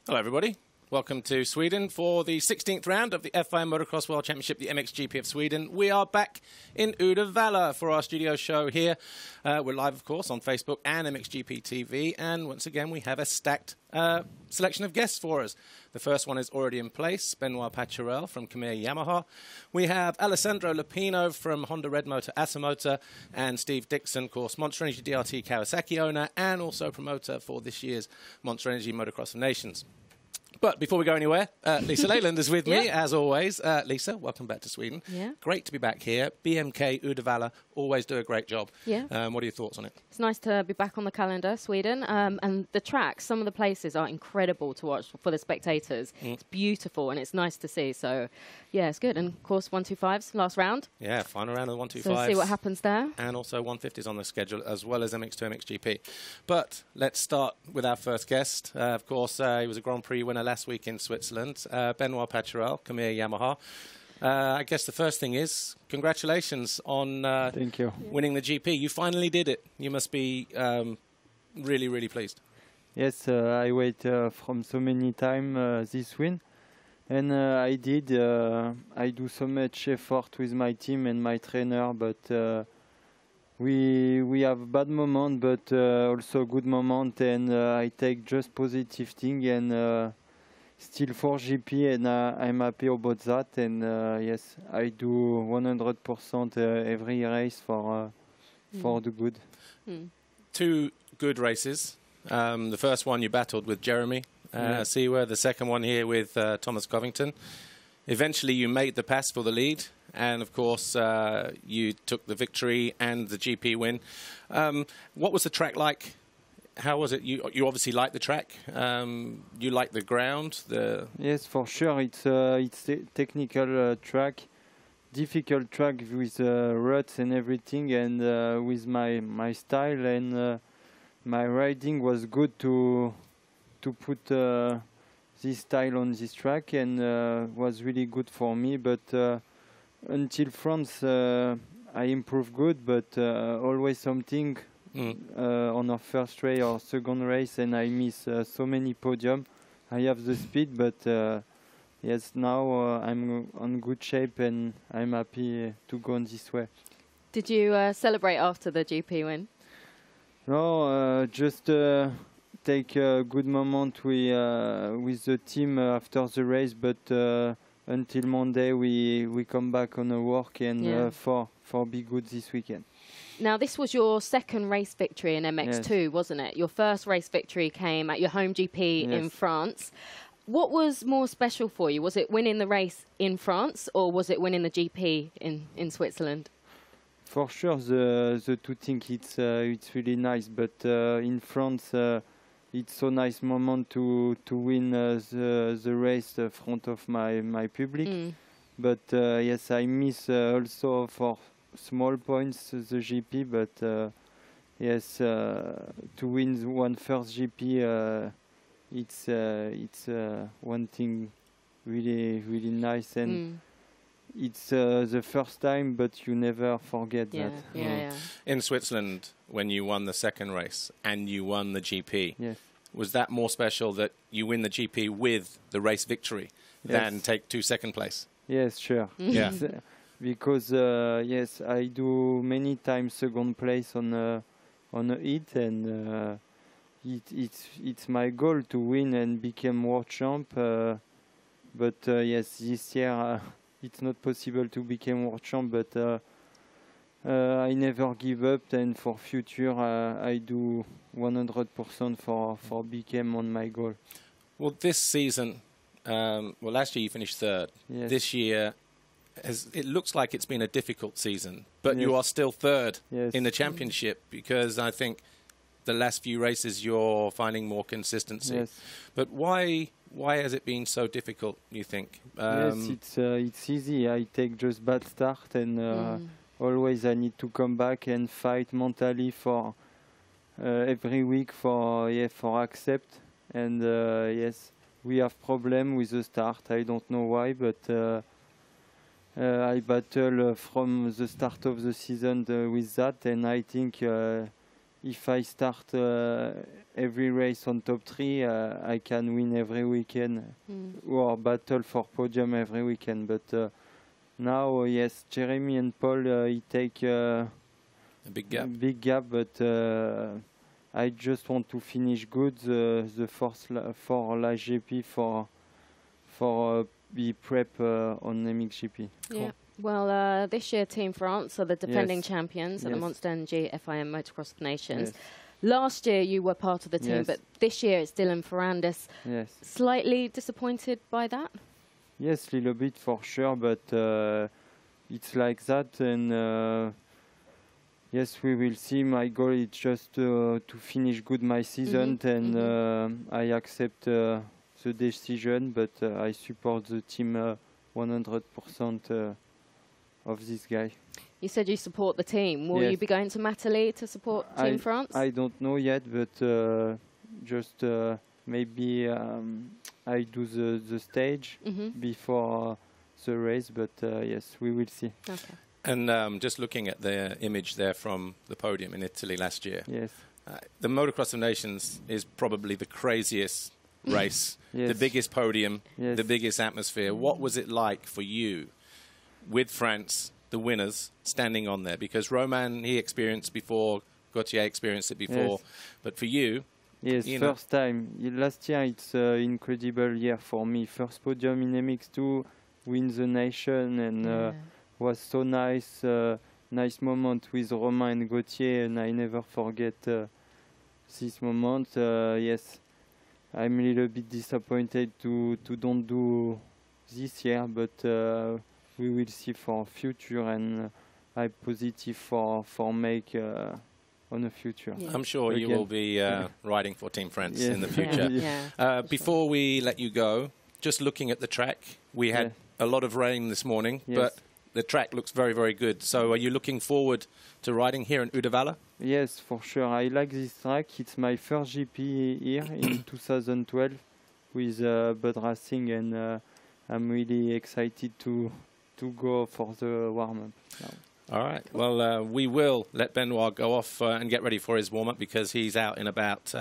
Hello, everybody. Welcome to Sweden for the 16th round of the FIM Motocross World Championship, the MXGP of Sweden. We are back in Uddevalla for our studio show here. We're live, of course, on Facebook and MXGP TV. And once again, we have a stacked selection of guests for us. The first one is already in place, Benoit Paturel from Khmer Yamaha. We have Alessandro Lupino from Honda Red Motor Asamotor, and Steve Dixon, of course, Monster Energy DRT Kawasaki owner and also promoter for this year's Monster Energy Motocross of Nations. But before we go anywhere, Lisa Leyland is with me, as always. Lisa, welcome back to Sweden. Yeah. Great to be back here. BMK, Uddevalla, always do a great job. Yeah. What are your thoughts on it? It's nice to be back on the calendar, Sweden. And the tracks, some of the places are incredible to watch for the spectators. It's beautiful and it's nice to see. So, yeah, it's good. And, of course, 125s, last round. Yeah, final round of the 125s. So see what happens there. And also 150s on the schedule, as well as MX2, MXGP. But let's start with our first guest. Of course, he was a Grand Prix winner last week in Switzerland. Benoit Paturel, Khmer Yamaha. I guess the first thing is congratulations on Thank you. winning the GP. You finally did it. You must be really, really pleased. Yes, I wait from so many time this win, and I did. I do so much effort with my team and my trainer, but we have bad moment, but also good moment, and I take just positive thing and. Still 4 GP, and I'm happy about that. And yes, I do 100% every race for the good. Two good races. The first one you battled with Jeremy Seawer. The second one here with Thomas Covington. Eventually, you made the pass for the lead, and of course, you took the victory and the GP win. What was the track like? How was it? You obviously like the track. You like the ground. Yes, for sure. It's a technical track, difficult track with ruts and everything, and with my style and my riding was good to put this style on this track, and was really good for me. But until France, I improved good, but always something. On our first race or second race, and I miss so many podium. I have the speed, but yes, now I'm on good shape and I'm happy to go on this way. Did you celebrate after the GP win? No, just take a good moment with the team after the race, but until Monday we come back on the work and for be good this weekend. Now, this was your second race victory in MX2, wasn't it? Your first race victory came at your home GP in France. What was more special for you? Was it winning the race in France, or was it winning the GP in Switzerland? For sure, the two things, it's really nice. But in France, it's so nice moment to win the race in front of my public. But yes, I miss also for small points the GP, but yes, to win one first GP, it's one thing really nice, and it's the first time, but you never forget that. In Switzerland, when you won the second race and you won the GP, was that more special that you win the GP with the race victory than take second place? Yes, sure. Yeah. Because yes, I do many times second place on a hit, and it's my goal to win and become world champ. But yes, this year it's not possible to become world champ. But I never give up, and for future I do 100% for become on my goal. Well, this season, last year you finished third. Yes. This year. It looks like it's been a difficult season, but you are still third in the championship, because I think the last few races you're finding more consistency. But why has it been so difficult, you think? Yes, it's easy. I take just bad start, and always I need to come back and fight mentally for every week for accept. And yes, we have problem with the start. I don't know why, but. I battle from the start of the season with that, and I think if I start every race on top 3, I can win every weekend or battle for podium every weekend. But now, yes, Jeremy and Paul, he take a big gap, but I just want to finish good the first for La GP for be prep on MXGP. Cool. Yeah. Well, this year Team France are the defending champions at the Monster Energy FIM Motocross of Nations. Last year you were part of the team, but this year it's Dylan Ferrandis. Slightly disappointed by that? Yes, a little bit for sure, but it's like that, and yes, we will see. My goal is just to finish good my season, and I accept the decision, but I support the team 100% of this guy. You said you support the team. Will you be going to Matterley to support Team France? I don't know yet, but just maybe I do the stage before the race, but yes, we will see. Okay. And just looking at the image there from the podium in Italy last year, the Motocross of Nations is probably the craziest race, the biggest podium, the biggest atmosphere. What was it like for you with France, the winners, standing on there? Because Romain, he experienced before, Gauthier experienced it before, but for you... Yes, first time. Last year it's an incredible year for me. First podium in MX2, win the nation, and was so nice, nice moment with Romain and Gauthier, and I never forget this moment. Yes, I'm a little bit disappointed to don't do this year, but we will see for future, and I'm positive for make on the future. I'm sure you will be riding for Team France in the future. Before we let you go, just looking at the track, we had a lot of rain this morning, but the track looks very, very good. So are you looking forward to riding here in Uddevalla? Yes, for sure. I like this track. It's my first GP here in 2012 with Bud Racing, and I'm really excited to go for the warm-up now. All right. Well, we will let Benoit go off and get ready for his warm-up, because he's out in about,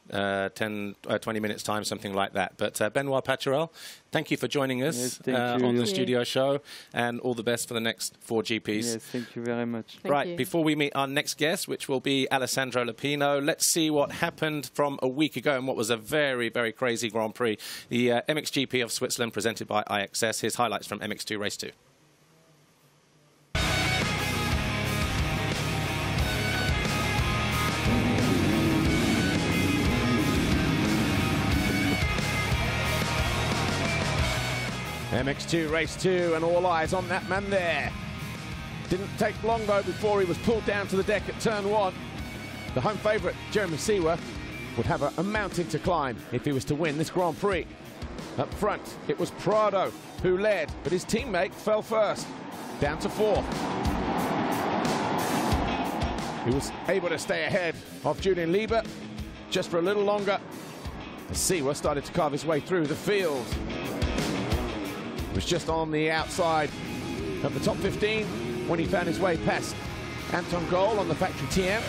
20 minutes' time, something like that. But Benoit Paturel, thank you for joining us on the studio show, and all the best for the next 4 GPs. Yes, thank you very much. Right, before we meet our next guest, which will be Alessandro Lupino, let's see what happened from a week ago and what was a very, very crazy Grand Prix. The MXGP of Switzerland, presented by IXS. Here's highlights from MX2 Race 2. MX2 Race 2, and all eyes on that man there. Didn't take long, though, before he was pulled down to the deck at turn 1. The home favourite, Jeremy Seewer, would have a mountain to climb if he was to win this Grand Prix. Up front, it was Prado who led, but his teammate fell first, down to 4th. He was able to stay ahead of Julian Lieber just for a little longer, as Seewer started to carve his way through the field. He was just on the outside of the top 15 when he found his way past Anton Goal on the factory TM.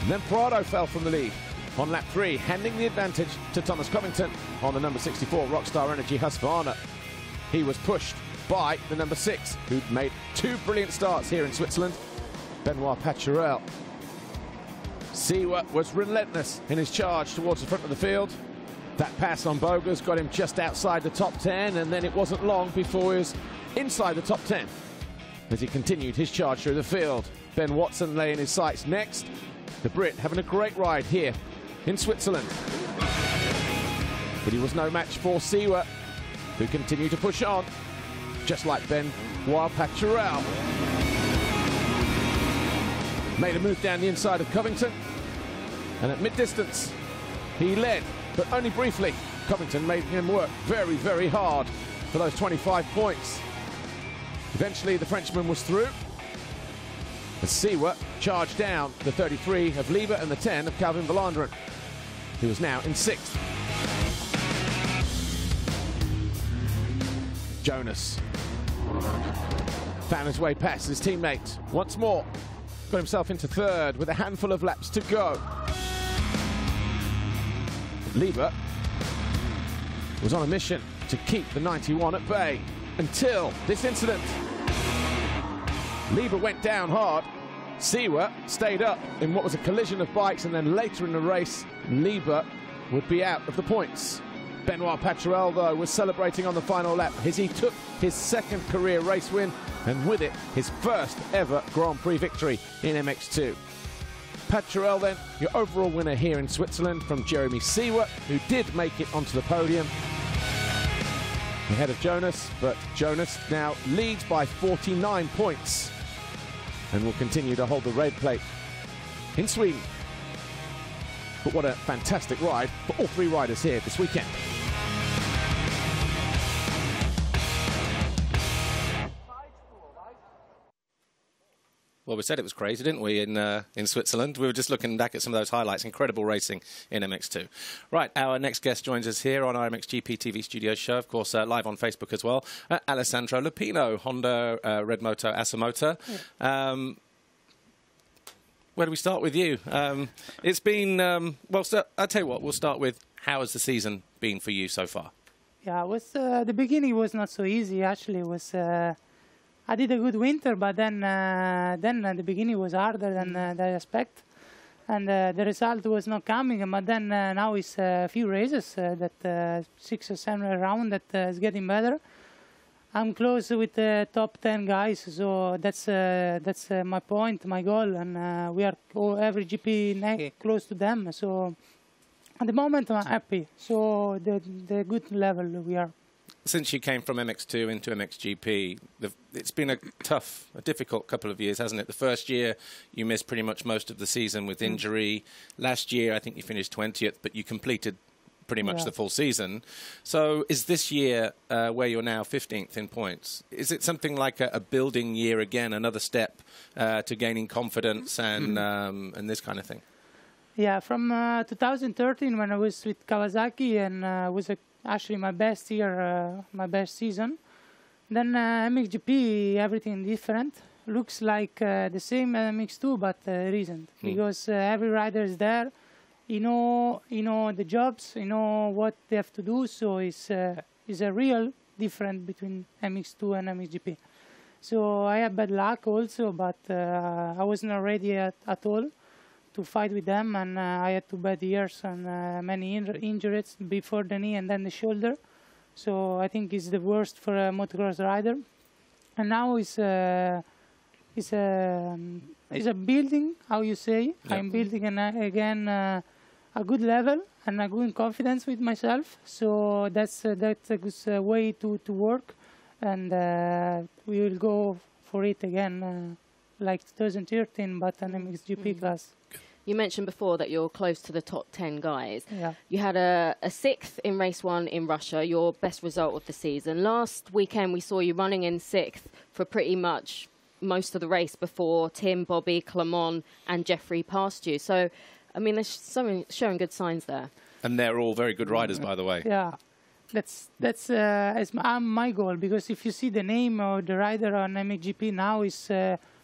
And then Prado fell from the lead on lap 3, handing the advantage to Thomas Covington on the number 64 Rockstar Energy Husqvarna. He was pushed by the number 6, who'd made 2 brilliant starts here in Switzerland, Benoit Paturel. Seewer was relentless in his charge towards the front of the field. That pass on Bogas got him just outside the top 10, and then it wasn't long before he was inside the top 10 as he continued his charge through the field. Ben Watson lay in his sights next. The Brit having a great ride here in Switzerland. But he was no match for Seewer, who continued to push on, just like Benoit Paturel. Made a move down the inside of Covington, and at mid-distance, he led, but only briefly. Covington made him work very, very hard for those 25 points. Eventually, the Frenchman was through, as Seewer charged down the 33 of Lieber and the 10 of Calvin Valanderen, who was now in 6th. Jonas Found his way past his teammate once more. Got himself into third with a handful of laps to go. Lieber was on a mission to keep the 91 at bay until this incident. Lieber went down hard. Siwa stayed up in what was a collision of bikes, and then later in the race, Lieber would be out of the points. Benoit Paturel, though, was celebrating on the final lap as he took his second career race win, and with it, his first ever Grand Prix victory in MX2. Paturel, then, your overall winner here in Switzerland from Jeremy Siwa, who did make it onto the podium ahead of Jonas, but Jonas now leads by 49 points and will continue to hold the red plate in Sweden. But what a fantastic ride for all three riders here this weekend. Well, we said it was crazy, didn't we, in Switzerland? We were just looking back at some of those highlights. Incredible racing in MX2. Right, our next guest joins us here on our MXGP TV studio show, of course, live on Facebook as well. Alessandro Lupino, Honda Red Moto Asamoto. Yeah. Where do we start with you? It's been, well, I'll tell you what, we'll start with how has the season been for you so far? Yeah, it was, the beginning was not so easy, actually. It was... I did a good winter, but then the beginning was harder than I expect, and the result was not coming. But then now it's a few races that 6 or 7 rounds that is getting better. I'm close with the top 10 guys, so that's my point, my goal, and we are every GP close to them. So at the moment I'm happy. So the good level we are. Since you came from MX2 into MXGP, it's been a difficult couple of years, hasn't it? The first year, you missed pretty much most of the season with injury. Last year, I think you finished 20th, but you completed pretty much the full season. So is this year, where you're now 15th in points, is it something like a building year again, another step to gaining confidence and this kind of thing? Yeah, from 2013, when I was with Kawasaki and was actually my best year, my best season. Then MXGP, everything different. Looks like the same MX2, but isn't. Because every rider is there. You know the jobs, you know what they have to do. So it's a real difference between MX2 and MXGP. So I had bad luck also, but I wasn't ready at all to fight with them, and I had 2 bad years and many injuries before the knee and then the shoulder. So I think it's the worst for a motocross rider. And now it's a building, how you say. Yeah. I'm building again a good level and a good confidence with myself. So that's a good way to work, and we will go for it again like 2013, but an MXGP class. You mentioned before that you're close to the top 10 guys. Yeah. You had a 6th in race 1 in Russia, your best result of the season. Last weekend, we saw you running in 6th for pretty much most of the race before Tim, Bobby, Clement and Jeffrey passed you. So, I mean, they're showing good signs there. And they're all very good riders, by the way. Yeah. That's my goal, because if you see the name of the rider on MXGP now is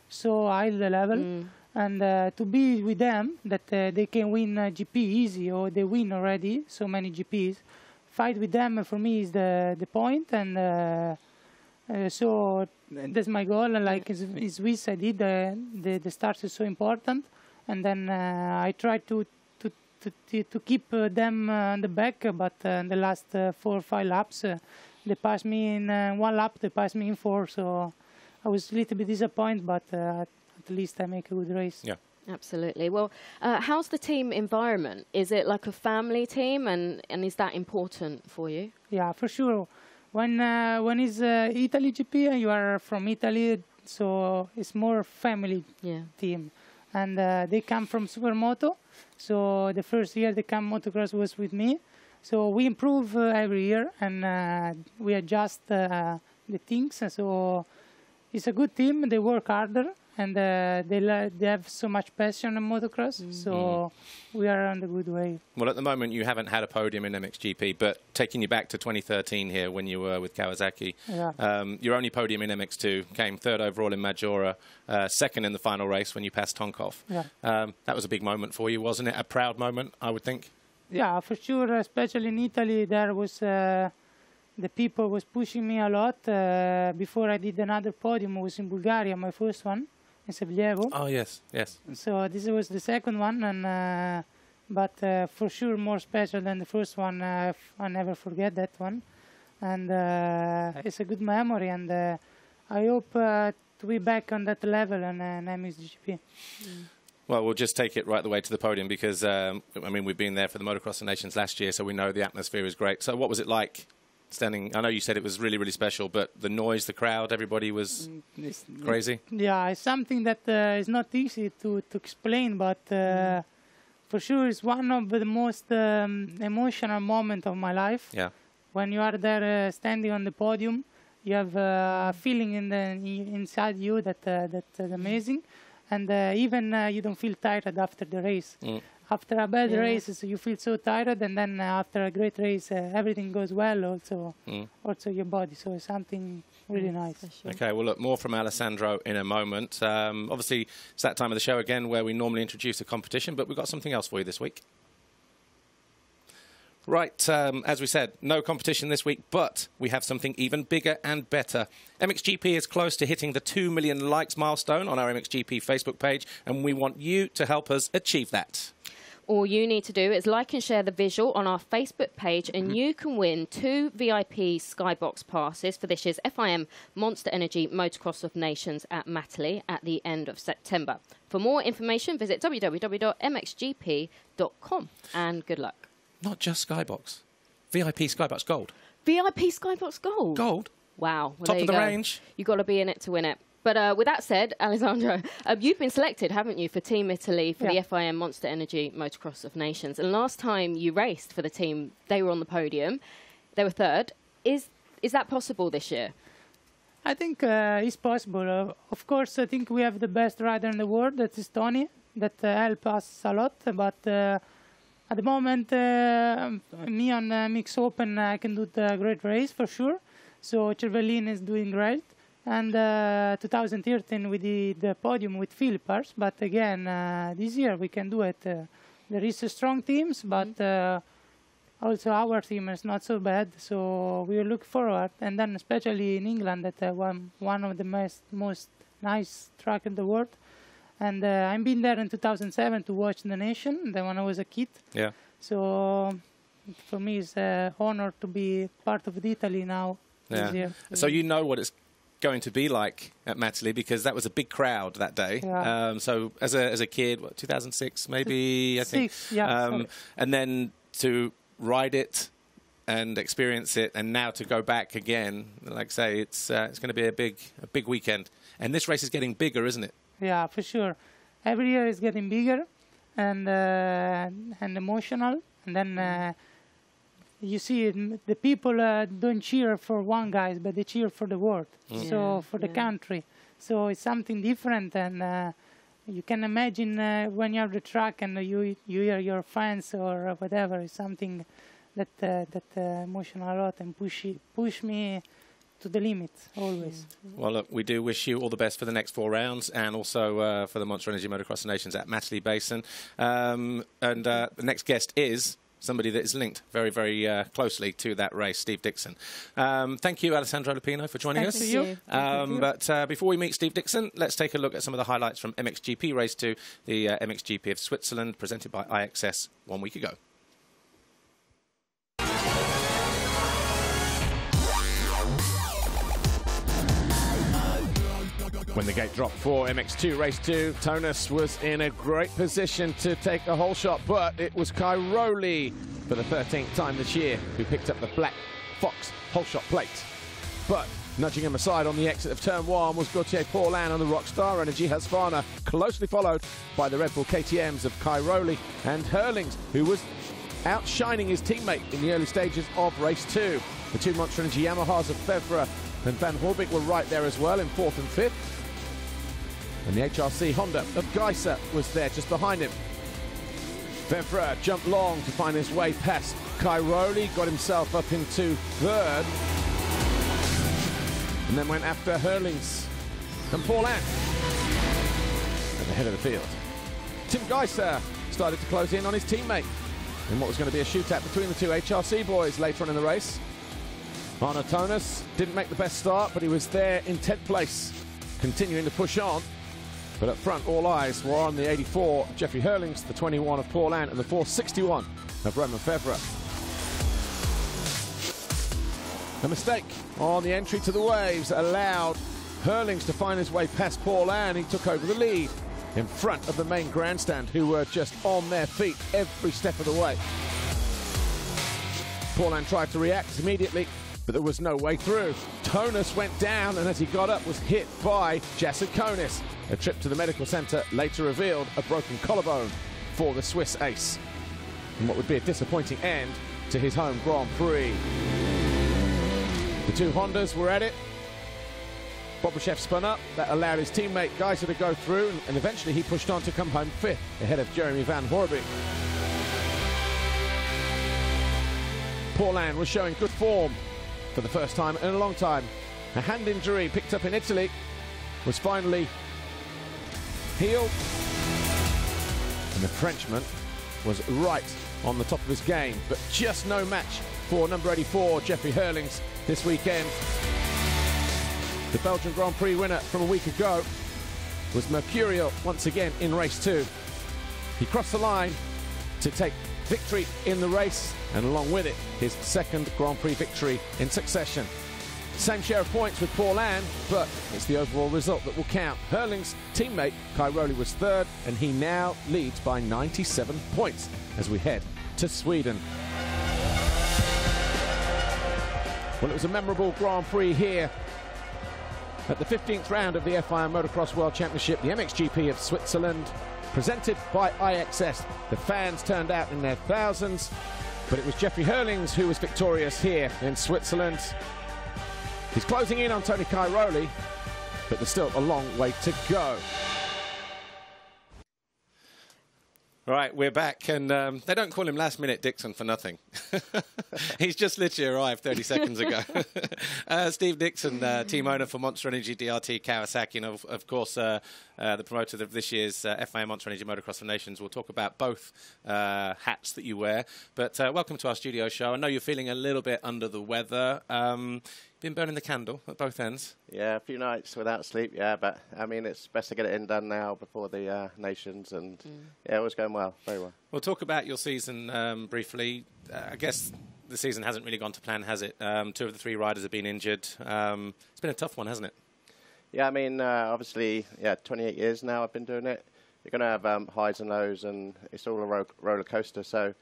so high the level. And to be with them, that they can win GP easy, or they win already so many GPs. Fight with them for me is the point, and so that's my goal. And like in Swiss, I did the start is so important, and then I try to keep them on the back. But in the last 4 or 5 laps, they passed me in 1 lap. They passed me in 4, so I was a little bit disappointed, but. At least I make a good race. Yeah, absolutely. Well, how's the team environment? Is it like a family team, and is that important for you? Yeah, for sure. When it's Italy GP and you are from Italy, so it's more family team. And they come from Supermoto, so the first year they come motocross was with me. So we improve every year, and we adjust the things. So it's a good team. They work harder, and they have so much passion in motocross, so we are on the good way. Well, at the moment, you haven't had a podium in MXGP, but taking you back to 2013 here when you were with Kawasaki, your only podium in MX2 came third overall in Majora, second in the final race when you passed Tonkov. That was a big moment for you, wasn't it? A proud moment, I would think. Yeah, for sure, especially in Italy, there was the people was pushing me a lot. Before I did another podium, it was in Bulgaria, my first one, in Sevlievo. Oh, yes, yes. So this was the second one, and but for sure more special than the first one. I never forget that one. And it's a good memory, and I hope to be back on that level on MXGP. Well, we'll just take it right the way to the podium because, I mean, we've been there for the Motocross of Nations last year, so we know the atmosphere is great. So what was it like standing? I know you said it was really, really special, but the noise, the crowd, everybody was crazy? Yeah, it's something that is not easy to explain, but for sure it's one of the most emotional moments of my life. Yeah. When you are there standing on the podium, you have a feeling inside you that's amazing. And even you don't feel tired after the race. After a bad race, you feel so tired, and then after a great race, everything goes well. Also your body. So it's something really nice. Okay, well, look, more from Alessandro in a moment. Obviously, it's that time of the show again where we normally introduce a competition, but we've got something else for you this week. Right, as we said, no competition this week, but we have something even bigger and better. MXGP is close to hitting the 2 million likes milestone on our MXGP Facebook page, and we want you to help us achieve that. All you need to do is like and share the visual on our Facebook page, and you can win 2 VIP Skybox passes for this year's FIM Monster Energy Motocross of Nations at Matterley at the end of September. For more information, visit www.mxgp.com, and good luck. Not just Skybox. VIP Skybox Gold. VIP Skybox Gold? Gold. Wow. Well, Top of the range. You've got to be in it to win it. But with that said, Alessandro, you've been selected, haven't you, for Team Italy for the FIM Monster Energy Motocross of Nations. And last time you raced for the team, they were on the podium. They were third. Is that possible this year? I think it's possible. Of course, I think we have the best rider in the world. That is Tony. That helps us a lot. But at the moment, me on Mix Open, I can do the great race for sure. So Cervellin is doing great. And 2013 we did the podium with Philippars. But again, this year we can do it. There is strong teams, but also our team is not so bad. So we look forward. And then especially in England, that one of the most nice track in the world. And I've been there in 2007 to watch the nation, then when I was a kid. Yeah. So for me, it's an honor to be part of Italy now this year. So you know what it's going to be like at Matterley because that was a big crowd that day. Yeah. So as a kid, what, 2006 maybe, I think. And then to ride it and experience it, and now to go back again, like I say, it's going to be a big weekend. And this race is getting bigger, isn't it? Yeah, for sure. Every year is getting bigger and emotional. And then you see the people don't cheer for one guy, but they cheer for the world. So for the country. So it's something different. And you can imagine when you're on the track and you hear your fans or whatever. It's something that emotional a lot and push me to the limit, always. Well, look, we do wish you all the best for the next 4 rounds and also for the Monster Energy Motocross Nations at Matterley Basin. The next guest is somebody that is linked very, very closely to that race, Steve Dixon. Thank you, Alessandro Lupino, for joining us. Thank you. But before we meet Steve Dixon, let's take a look at some of the highlights from MXGP Race 2, the MXGP of Switzerland, presented by IXS 1 week ago. When the gate dropped for MX2 Race 2, Tonus was in a great position to take the whole shot, but it was Cairoli for the 13th time this year who picked up the Black Fox whole shot plate. But nudging him aside on the exit of Turn 1 was Gauthier Paulin on the Rockstar Energy Husqvarna, closely followed by the Red Bull KTMs of Cairoli and Hurlings, who was outshining his teammate in the early stages of Race 2. The 2 Monster Energy Yamahas of Fevre and Van Horbik were right there as well in 4th and 5th. And the HRC Honda of Geiser was there just behind him. Febvre jumped long to find his way past Cairoli, got himself up into third, and then went after Herlings and Paulin at the head of the field. Tim Geiser started to close in on his teammate in what was going to be a shootout between the two HRC boys later on in the race. Arno Tonus didn't make the best start, but he was there in 10th place, continuing to push on. But up front, all eyes were on the 84 of Jeffrey Herlings, the 21 of Paulin, and the 461 of Romain Febvre. A mistake on the entry to the waves allowed Herlings to find his way past Paulin. He took over the lead in front of the main grandstand, who were just on their feet every step of the way. Paulin tried to react immediately, but there was no way through. Tonus went down, and as he got up was hit by Jacek Konis. A trip to the medical centre later revealed a broken collarbone for the Swiss ace, and what would be a disappointing end to his home Grand Prix. The two Hondas were at it. Bobryshev spun up. That allowed his teammate Geiser to go through, and eventually he pushed on to come home 5th ahead of Jeremy Van Horby. Paulin was showing good form for the first time in a long time. A hand injury picked up in Italy was finally healed, and the Frenchman was right on the top of his game, but just no match for number 84 Jeffrey Herlings this weekend. The Belgian Grand Prix winner from a week ago was Mercurial once again in race 2. He crossed the line to take victory in the race, and along with it, his second Grand Prix victory in succession. Same share of points with Paulin, but it's the overall result that will count. Herlings' teammate Cairoli was 3rd, and he now leads by 97 points as we head to Sweden. Well, it was a memorable Grand Prix here at the 15th round of the FIM Motocross World Championship, the MXGP of Switzerland, presented by IXS. The fans turned out in their thousands, but it was Jeffrey Herlings who was victorious here in Switzerland. He's closing in on Tony Cairoli, but there's still a long way to go. Right, we're back, and they don't call him Last Minute Dixon for nothing. He's just literally arrived 30 seconds ago. Steve Dixon, team owner for Monster Energy DRT Kawasaki, and of course the promoter of this year's FIM Monster Energy Motocross of Nations. We'll talk about both hats that you wear. But welcome to our studio show. I know you're feeling a little bit under the weather. Been burning the candle at both ends. Yeah, a few nights without sleep, yeah, but I mean, it's best to get it done now before the Nations, and yeah, it was going well, very well. We'll talk about your season briefly. I guess the season hasn't really gone to plan, has it? 2 of the 3 riders have been injured. It's been a tough one, hasn't it? Yeah, I mean, obviously, yeah, 28 years now I've been doing it. You're going to have highs and lows, and it's all a roller coaster. So,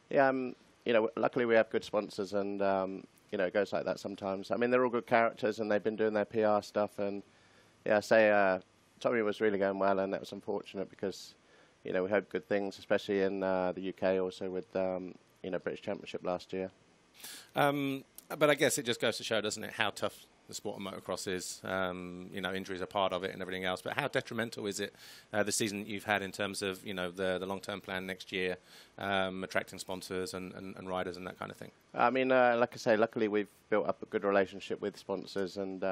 yeah, you know, luckily we have good sponsors, and you know, it goes like that sometimes. I mean, they're all good characters, and they've been doing their PR stuff. And yeah, I say Tommy was really going well, and that was unfortunate because, you know, we had good things, especially in the UK, also with you know, British Championship last year. But I guess it just goes to show, doesn't it, how tough the sport of motocross is. You know, injuries are part of it and everything else. But how detrimental is it, the season that you've had in terms of, you know, the long-term plan next year, attracting sponsors and riders and that kind of thing? I mean, like I say, luckily we've built up a good relationship with sponsors, and,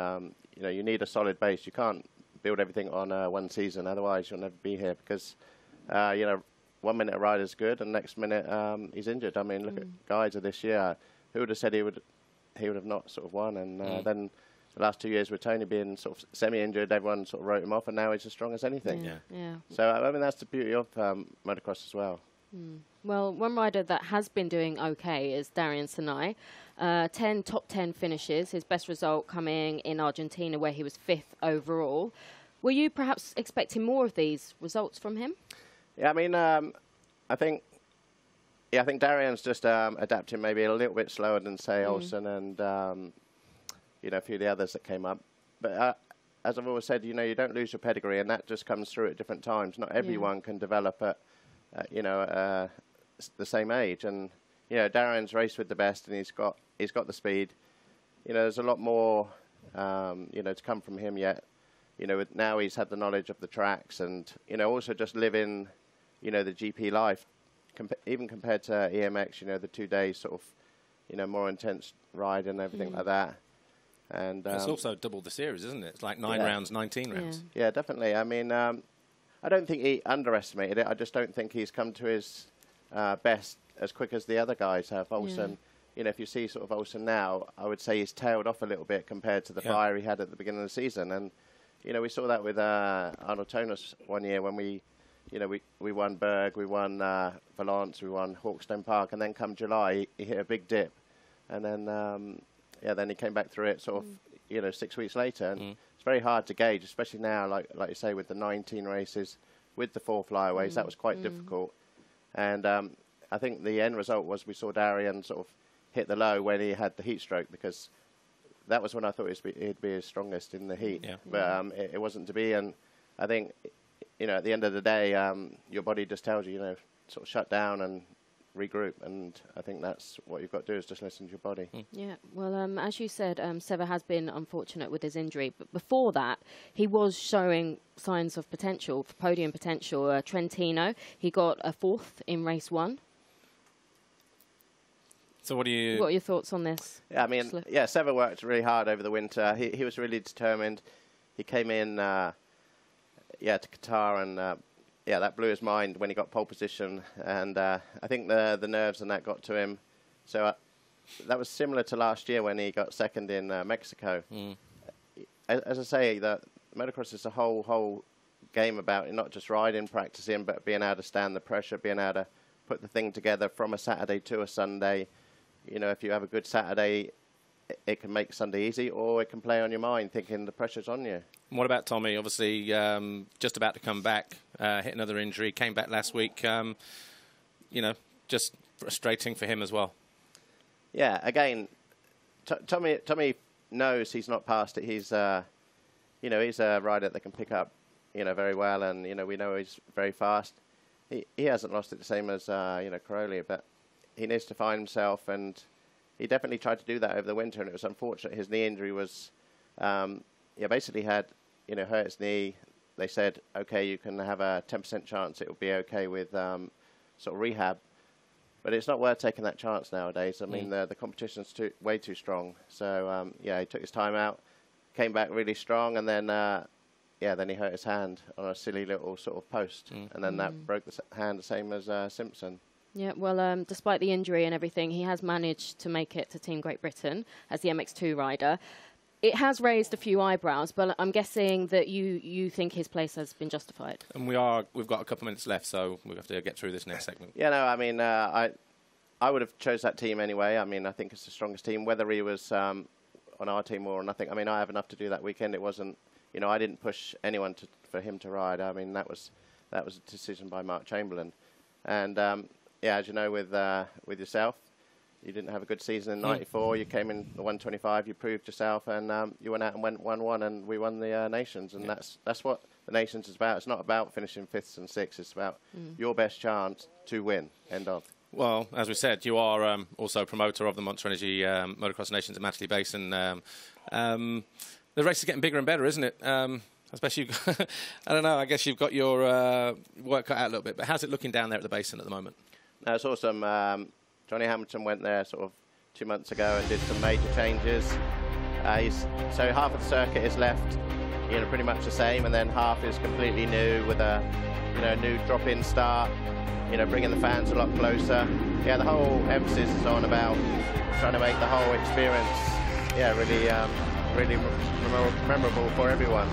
you know, you need a solid base. You can't build everything on one season, otherwise you'll never be here because, you know, 1 minute a rider's good and next minute he's injured. I mean, look at Geiser this year. Who would have said he would have not sort of won? And then the last 2 years with Tony being sort of semi-injured, everyone sort of wrote him off, and now he's as strong as anything. Yeah. So, I mean, that's the beauty of motocross as well. Well, one rider that has been doing okay is Darian Sanai. 10 top 10 finishes, his best result coming in Argentina, where he was 5th overall. Were you perhaps expecting more of these results from him? Yeah, I mean, I think Darian's just adapting maybe a little bit slower than, say, Olsen and, you know, a few of the others that came up. But as I've always said, you know, you don't lose your pedigree, and that just comes through at different times. Not everyone can develop at, you know, the same age. And, you know, Darian's raced with the best, and he's got the speed. You know, there's a lot more, you know, to come from him yet. you know, now he's had the knowledge of the tracks and, you know, also just living, you know, the GP life, even compared to EMX, you know, the 2 days sort of, you know, more intense ride and everything like that. And it's also double the series, isn't it? It's like 9 rounds, 19 rounds. Yeah, definitely. I mean, I don't think he underestimated it. I just don't think he's come to his best as quick as the other guys have. Olsen, you know, if you see sort of Olsen now, I would say he's tailed off a little bit compared to the fire he had at the beginning of the season. And, you know, we saw that with Arnold Tonas one year when we, you know, we won Berg, we won Valence, we won Hawkstone Park, and then come July, he hit a big dip. And then, then he came back through it sort of, you know, 6 weeks later. And it's very hard to gauge, especially now, like you say, with the 19 races, with the 4 flyaways, that was quite difficult. And I think the end result was we saw Darian sort of hit the low when he had the heat stroke, because that was when I thought he'd be his strongest in the heat. Yeah. But it wasn't to be. And I think, you know, at the end of the day, your body just tells you, you know, sort of shut down and regroup, and I think that's what you've got to do, is just listen to your body. Yeah, well, as you said, Seba has been unfortunate with his injury, but before that, he was showing signs of potential, podium potential. Trentino, he got a 4th in race 1. So what are your thoughts on this? Yeah, I mean, Seba worked really hard over the winter. He was really determined. He came in, to Qatar, and that blew his mind when he got pole position, and I think the nerves and that got to him. So that was similar to last year when he got 2nd in Mexico. As I say, that motocross is a whole game about not just riding, practicing, but being able to stand the pressure, being able to put the thing together from a Saturday to a Sunday. You know, if you have a good Saturday, it can make Sunday easy, or it can play on your mind, thinking the pressure's on you. And what about Tommy? Obviously, just about to come back, hit another injury, came back last week. You know, just frustrating for him as well. Yeah, again, Tommy knows he's not past it. He's, you know, he's a rider that can pick up, you know, very well, and you know, we know he's very fast. He hasn't lost it the same as you know, Caroli, but he needs to find himself, and he definitely tried to do that over the winter, and it was unfortunate. His knee injury was, basically had, you know, hurt his knee. They said, okay, you can have a 10% chance it will be okay with sort of rehab. But it's not worth taking that chance nowadays. I mean, the competition's way too strong. So, he took his time out, came back really strong, and then, then he hurt his hand on a silly little sort of post. And then that broke the hand the same as Simpson. Yeah, well, despite the injury and everything, he has managed to make it to Team Great Britain as the MX2 rider. It has raised a few eyebrows, but I'm guessing that you think his place has been justified. And we've got a couple of minutes left, so we have to get through this next segment. Yeah, no, I mean, I would have chose that team anyway. I mean, I think it's the strongest team, whether he was on our team or nothing. I mean, I have enough to do that weekend. It wasn't, you know, I didn't push anyone for him to ride. I mean, that was a decision by Mark Chamberlain. And as you know, with yourself, you didn't have a good season in '94. You came in the 125. You proved yourself, and you went out and won, and we won the Nations. And that's what the Nations is about. It's not about finishing 5th and 6th. It's about your best chance to win. End of. Well, as we said, you are also promoter of the Monster Energy Motocross Nations at Matterley Basin. The race is getting bigger and better, isn't it? Especially, I don't know, I guess you've got your work cut out a little bit, but how's it looking down there at the basin at the moment? No, it's awesome. Johnny Hamilton went there sort of 2 months ago and did some major changes. So half of the circuit is left, you know, pretty much the same, and then half is completely new with a, you know, new drop-in start, you know, bringing the fans a lot closer. Yeah, the whole emphasis is on about trying to make the whole experience, really memorable for everyone.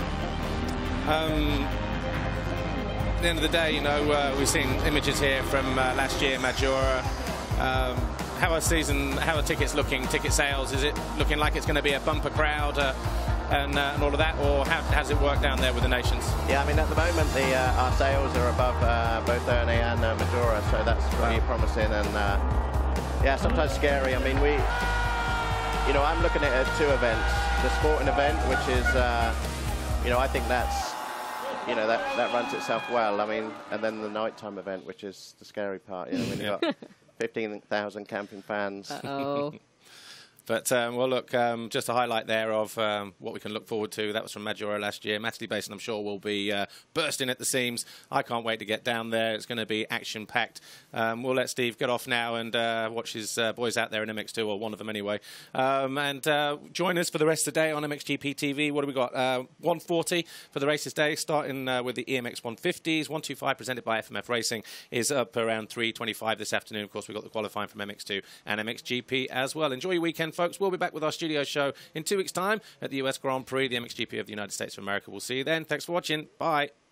At the end of the day, you know, we've seen images here from last year, Majora. How are tickets looking, ticket sales? Is it looking like it's going to be a bumper crowd and all of that, or how has it worked down there with the Nations? Yeah, I mean, at the moment, our sales are above both Erne and Majora, so that's really promising, and sometimes scary. I mean, you know, I'm looking at it as 2 events. The sporting event, which is, you know, I think that's, you know, that runs itself well. I mean, and then the nighttime event, which is the scary part. You know, when you've got 15,000 camping fans. Uh-oh. But, well, look, just a highlight there of what we can look forward to. That was from Maggiore last year. Matterley Basin, I'm sure, will be bursting at the seams. I can't wait to get down there. It's going to be action-packed. We'll let Steve get off now and watch his boys out there in MX2, or one of them anyway. And join us for the rest of the day on MXGP TV. What do we got? 140 for the races day, starting with the EMX 150s. 125 presented by FMF Racing is up around 3:25 this afternoon. Of course, we've got the qualifying from MX2 and MXGP as well. Enjoy your weekend, folks. We'll be back with our studio show in 2 weeks' time at the US Grand Prix, the MXGP of the United States of America. We'll see you then. Thanks for watching. Bye.